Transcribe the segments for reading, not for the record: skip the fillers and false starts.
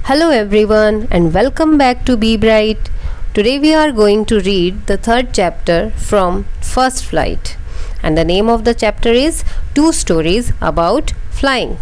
Hello everyone and welcome back to Be Bright. Today we are going to read the third chapter from First Flight and the name of the chapter is Two Stories About Flying.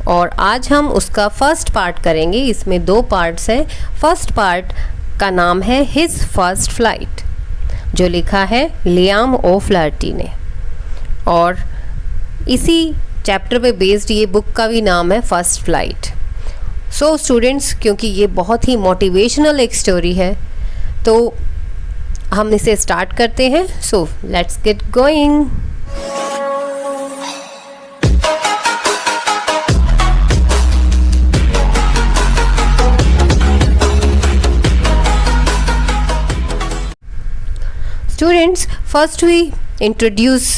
और आज हम उसका first part करेंगे. इसमें दो parts हैं. First part का नाम है हिज फर्स्ट फ्लाइट जो लिखा है लियाम ओ फ्लर्टी ने, और इसी चैप्टर पे बेस्ड ये बुक का भी नाम है फर्स्ट फ्लाइट. सो स्टूडेंट्स, क्योंकि ये बहुत ही मोटिवेशनल एक स्टोरी है तो हम इसे स्टार्ट करते हैं. So let's get going. Students, first we introduce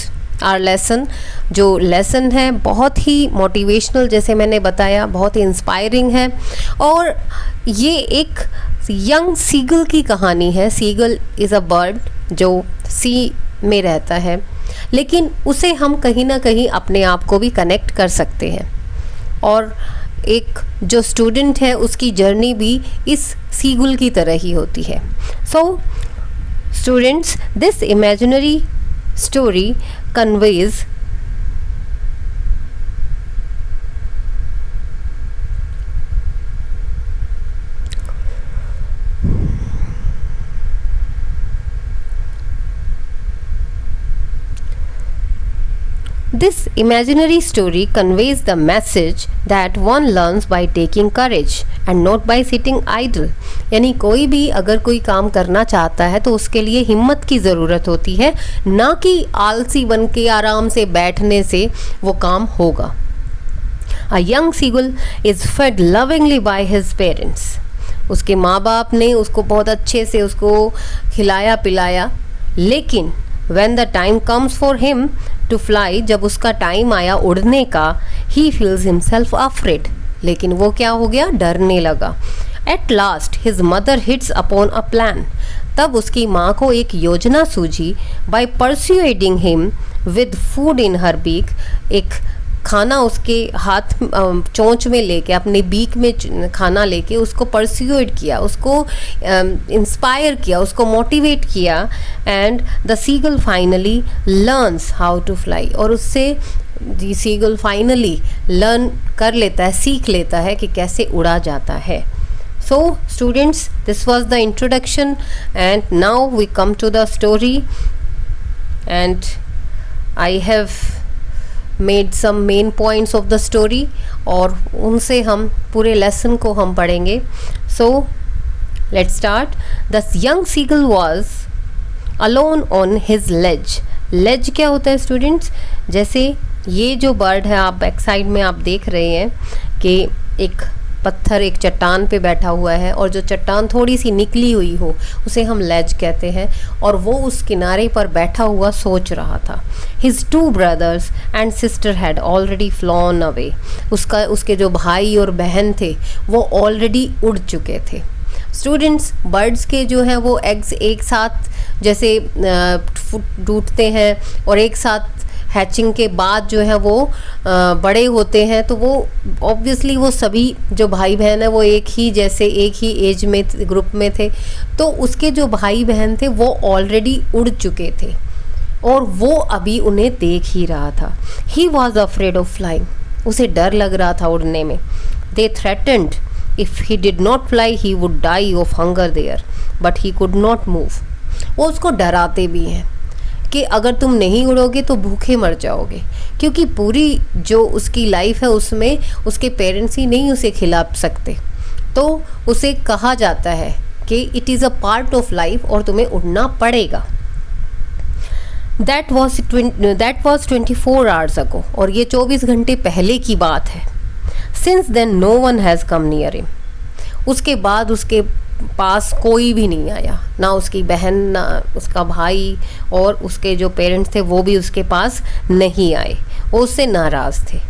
our lesson. जो लेसन है बहुत ही मोटिवेशनल, जैसे मैंने बताया, बहुत ही इंस्पायरिंग है. और ये एक यंग सीगल की कहानी है. सीगल इज़ अ बर्ड जो सी में रहता है, लेकिन उसे हम कहीं ना कहीं अपने आप को भी कनेक्ट कर सकते हैं. और एक जो स्टूडेंट है उसकी जर्नी भी इस सीगल की तरह ही होती है. So students, this imaginary story conveys This imaginary story conveys the message that one learns by taking courage and not by sitting idle. यानी कोई भी अगर कोई काम करना चाहता है तो उसके लिए हिम्मत की ज़रूरत होती है, ना कि आलसी बन के आराम से बैठने से वो काम होगा. A young seagull is fed lovingly by his parents. उसके माँ बाप ने उसको बहुत अच्छे से उसको खिलाया पिलाया, लेकिन when the time comes for him to fly, जब उसका टाइम आया उड़ने का, he feels himself afraid. लेकिन वो क्या हो गया? डरने लगा. At last his mother hits upon a plan. तब उसकी माँ को एक योजना सूझी. By persuading him with food in her beak, एक खाना उसके हाथ चोंच में लेके, अपने बीक में खाना लेके उसको परस्यूड किया, उसको इंस्पायर किया, उसको मोटिवेट किया. And the seagull finally learns how to fly. और उससे द सीगल फाइनली लर्न कर लेता है, सीख लेता है कि कैसे उड़ा जाता है. So students, this was the introduction and now we come to the story. And I have made some main points of the story, और उनसे हम पूरे लेसन को हम पढ़ेंगे. So let's start. The young seagull was alone on his ledge. Ledge क्या होता है स्टूडेंट्स? जैसे ये जो बर्ड है, आप बैक साइड में आप देख रहे हैं कि एक पत्थर, एक चट्टान पे बैठा हुआ है, और जो चट्टान थोड़ी सी निकली हुई हो उसे हम लेज कहते हैं. और वो उस किनारे पर बैठा हुआ सोच रहा था. His two brothers and sister had already flown away. उसके जो भाई और बहन थे वो ऑलरेडी उड़ चुके थे. स्टूडेंट्स, बर्ड्स के जो हैं वो एग्स एक साथ जैसे टूटते हैं और एक साथ हैचिंग के बाद जो है वो बड़े होते हैं, तो वो ऑब्वियसली वो सभी जो भाई बहन है वो एक ही जैसे एक ही एज में ग्रुप में थे. तो उसके जो भाई बहन थे वो ऑलरेडी उड़ चुके थे और वो अभी उन्हें देख ही रहा था. He was afraid of flying. उसे डर लग रहा था उड़ने में. They threatened if he did not fly he would die of hunger there but he could not move. वो उसको डराते भी हैं कि अगर तुम नहीं उड़ोगे तो भूखे मर जाओगे, क्योंकि पूरी जो उसकी लाइफ है उसमें उसके पेरेंट्स ही नहीं उसे खिला सकते. तो उसे कहा जाता है कि it is a part of life और तुम्हें उड़ना पड़ेगा. That was 24 hours ago. और ये 24 घंटे पहले की बात है. Since then no one has come near him. उसके बाद उसके पास कोई भी नहीं आया, ना उसकी बहन, ना उसका भाई, और उसके जो पेरेंट्स थे वो भी उसके पास नहीं आए. वो उससे नाराज़ थे.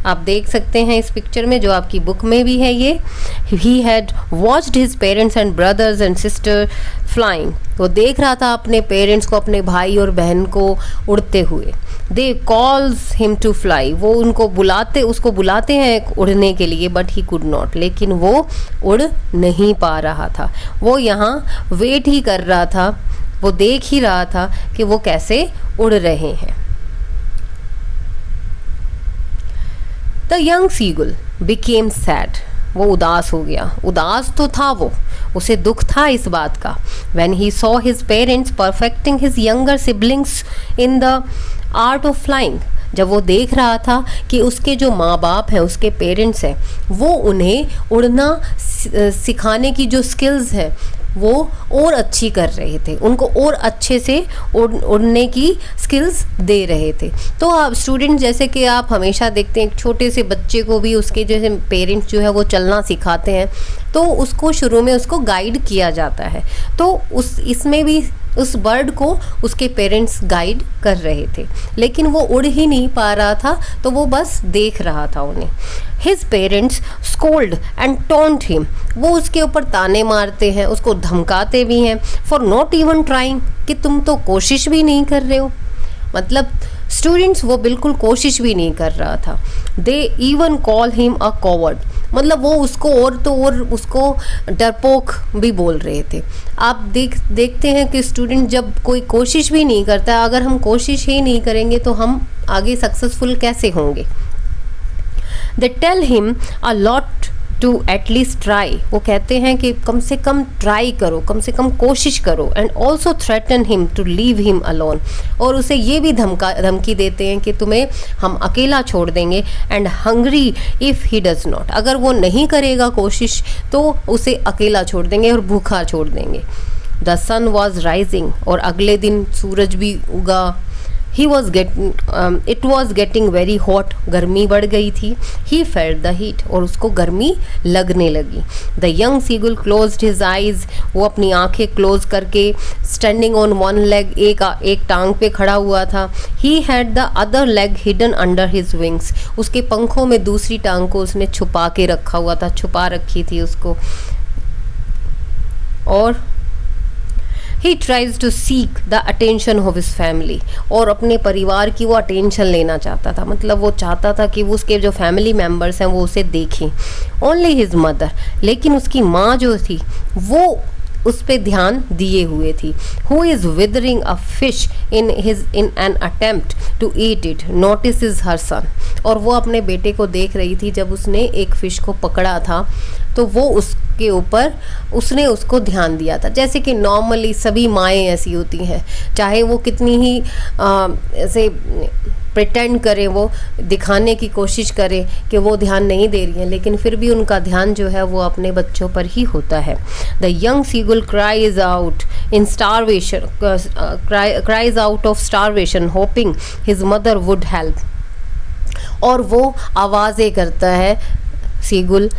आप देख सकते हैं इस पिक्चर में, जो आपकी बुक में भी है ये। He had watched his parents and brothers and sister flying. वो देख रहा था अपने पेरेंट्स को, अपने भाई और बहन को उड़ते हुए। दे कॉल्स हिम टू फ्लाई, वो उसको बुलाते हैं उड़ने के लिए, बट ही कुड नॉट, लेकिन वो उड़ नहीं पा रहा था। वो यहाँ वेट ही कर रहा था, वो देख ही रहा था कि वो कैसे उड़ रहे हैं। The young seagull became sad, वो उदास हो गया। उदास तो था वो, उसे दुख था इस बात का। When he saw his parents perfecting his younger siblings in the art of flying, जब वो देख रहा था कि उसके जो माँ बाप हैं, उसके पेरेंट्स हैं, वो उन्हें उड़ना सिखाने की जो स्किल्स है वो और अच्छी कर रहे थे, उनको और अच्छे से उड़ने की स्किल्स दे रहे थे। तो आप स्टूडेंट, जैसे कि आप हमेशा देखते हैं, एक छोटे से बच्चे को भी उसके जैसे पेरेंट्स जो है वो चलना सिखाते हैं, तो उसको शुरू में उसको गाइड किया जाता है। तो इसमें भी उस बर्ड को उसके पेरेंट्स गाइड कर रहे थे, लेकिन वो उड़ ही नहीं पा रहा था, तो वो बस देख रहा था उन्हें। His parents scold and taunt him, वो उसके ऊपर ताने मारते हैं, उसको धमकाते भी हैं, फॉर नॉट इवन ट्राइंग, कि तुम तो कोशिश भी नहीं कर रहे हो। मतलब स्टूडेंट्स, वो बिल्कुल कोशिश भी नहीं कर रहा था। They even call him a coward, मतलब वो उसको और उसको डरपोक भी बोल रहे थे। आप देखते हैं कि स्टूडेंट जब कोई कोशिश भी नहीं करता, अगर हम कोशिश ही नहीं करेंगे तो हम आगे सक्सेसफुल कैसे होंगे। They tell him a lot to at least try, वो कहते हैं कि कम से कम ट्राई करो, कम से कम कोशिश करो। And also threaten him to leave him alone, और उसे ये भी धमकी देते हैं कि तुम्हें हम अकेला छोड़ देंगे। And hungry if he does not, अगर वो नहीं करेगा कोशिश तो उसे अकेला छोड़ देंगे और भूखा छोड़ देंगे। द सन वॉज राइजिंग, और अगले दिन सूरज भी उगा। It was getting very hot, गर्मी बढ़ गई थी। ही फेल्ट द हीट, और उसको गर्मी लगने लगी। The young seagull closed his eyes, वो अपनी आंखें क्लोज करके स्टैंडिंग ऑन वन लेग, एक टांग पे खड़ा हुआ था। He had the other leg hidden under his wings, उसके पंखों में दूसरी टांग को उसने छुपा के रखा हुआ था, छुपा रखी थी उसको। और He tries to seek the attention of his family, और अपने परिवार की वो अटेंशन लेना चाहता था, मतलब वो चाहता था कि वो उसके जो फैमिली मेम्बर्स हैं वो उसे देखें। Only his mother, लेकिन उसकी माँ जो थी वो उस पे ध्यान दिए हुए थी। Who is withering a fish in an attempt to eat it, notices her son, और वो अपने बेटे को देख रही थी। जब उसने एक फिश को पकड़ा था तो वो उसके ऊपर उसने उसको ध्यान दिया था। जैसे कि नॉर्मली सभी माएँ ऐसी होती हैं, चाहे वो कितनी ही ऐसे प्रिटेंड करें, वो दिखाने की कोशिश करें कि वो ध्यान नहीं दे रही हैं, लेकिन फिर भी उनका ध्यान जो है वो अपने बच्चों पर ही होता है। The young seagull cries out in starvation, cries out of starvation hopping his mother would help, और वो आवाज़ें करता है सीगुल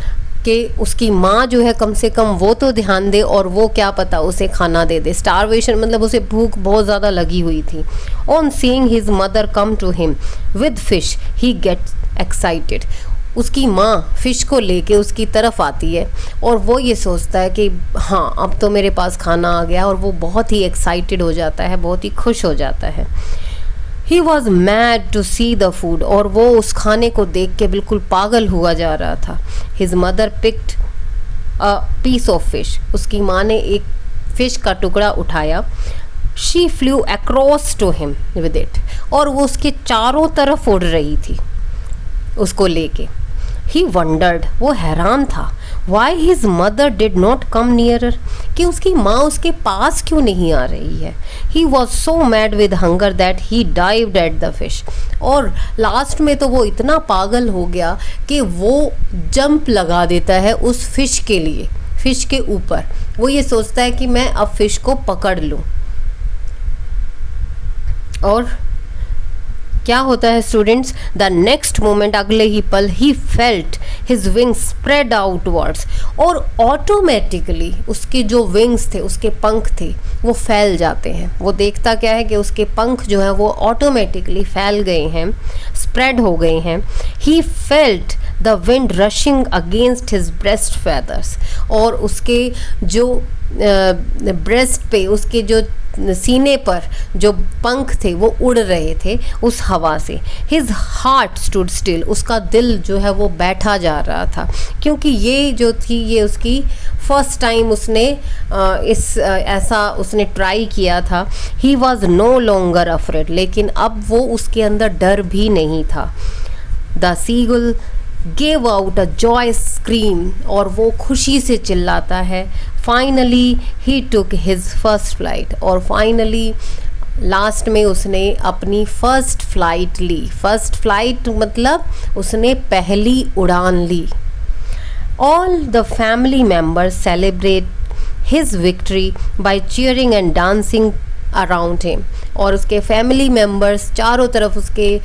कि उसकी माँ जो है कम से कम वो तो ध्यान दे, और वो क्या पता उसे खाना दे दे। स्टारवेशन मतलब उसे भूख बहुत ज़्यादा लगी हुई थी। On seeing his mother come to him with fish he gets excited, उसकी माँ फिश को लेके उसकी तरफ आती है और वो ये सोचता है कि हाँ अब तो मेरे पास खाना आ गया, और वो बहुत ही एक्साइटेड हो जाता है, बहुत ही खुश हो जाता है। He was mad to see the food, और वो उस खाने को देख के बिल्कुल पागल हुआ जा रहा था। His mother picked a piece of fish, उसकी माँ ने एक फिश का टुकड़ा उठाया। She flew across to him with it, और वो उसके चारों तरफ उड़ रही थी उसको लेके। He wondered, वो हैरान था, why his mother did not come nearer, कि उसकी माँ उसके पास क्यों नहीं आ रही है। He was so mad with hunger that he dived at the fish, और लास्ट में तो वो इतना पागल हो गया कि वो जंप लगा देता है उस फिश के लिए, फिश के ऊपर। वो ये सोचता है कि मैं अब फिश को पकड़ लूँ। और क्या होता है स्टूडेंट्स, द नेक्स्ट मोमेंट, अगले ही पल, he felt his wings spread outwards, और ऑटोमेटिकली उसके जो विंग्स थे, उसके पंख थे, वो फैल जाते हैं। वो देखता क्या है कि उसके पंख जो है वो ऑटोमेटिकली फैल गए हैं, स्प्रेड हो गए हैं। He felt the wind rushing against his breast feathers, और उसके जो ब्रेस्ट पे, उसके जो सीने पर जो पंख थे वो उड़ रहे थे उस हवा से। हिज हार्ट स्टूड स्टिल, उसका दिल जो है वो बैठा जा रहा था, क्योंकि ये जो थी ये उसकी फर्स्ट टाइम उसने ऐसा उसने ट्राई किया था। He was no longer afraid, लेकिन अब वो उसके अंदर डर भी नहीं था। The seagull gave out a joy scream, और वो खुशी से चिल्लाता है। Finally he took his first flight, और फाइनली लास्ट में उसने अपनी फर्स्ट फ्लाइट ली। फर्स्ट फ्लाइट मतलब उसने पहली उड़ान ली। All the family members celebrate his victory by cheering and dancing around him, और उसके फैमिली मेम्बर्स चारों तरफ उसके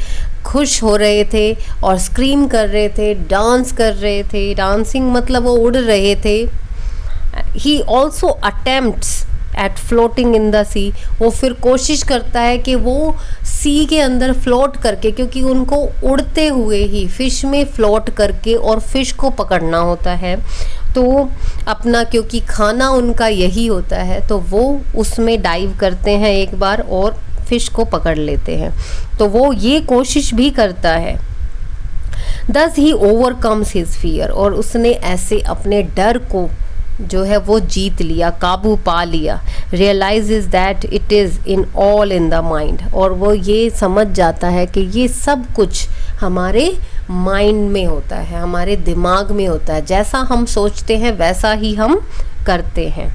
खुश हो रहे थे और स्क्रीम कर रहे थे, डांस कर रहे थे। डांसिंग मतलब वो उड़ रहे थे। He also attempts at floating in the sea, वो फिर कोशिश करता है कि वो सी के अंदर फ्लोट करके, क्योंकि उनको उड़ते हुए ही फिश में फ्लोट करके और फिश को पकड़ना होता है, तो अपना क्योंकि खाना उनका यही होता है, तो वो उसमें डाइव करते हैं एक बार और फिश को पकड़ लेते हैं। तो वो ये कोशिश भी करता है। Thus he overcomes his fear, और उसने ऐसे अपने डर को जो है वो जीत लिया, काबू पा लिया। Realises that it is in all in the mind, और वो ये समझ जाता है कि ये सब कुछ हमारे माइंड में होता है, हमारे दिमाग में होता है। जैसा हम सोचते हैं वैसा ही हम करते हैं।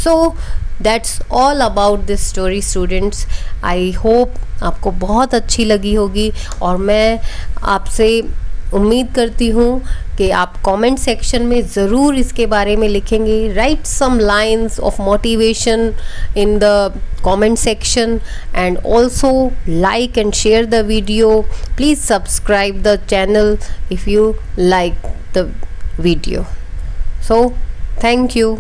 So that's all about this story students. I hope आपको बहुत अच्छी लगी होगी, और मैं आपसे उम्मीद करती हूँ कि आप कमेंट सेक्शन में ज़रूर इसके बारे में लिखेंगे। Write some lines of motivation in the comment section, and also like and share the video. Please subscribe the channel if you like the video. So thank you.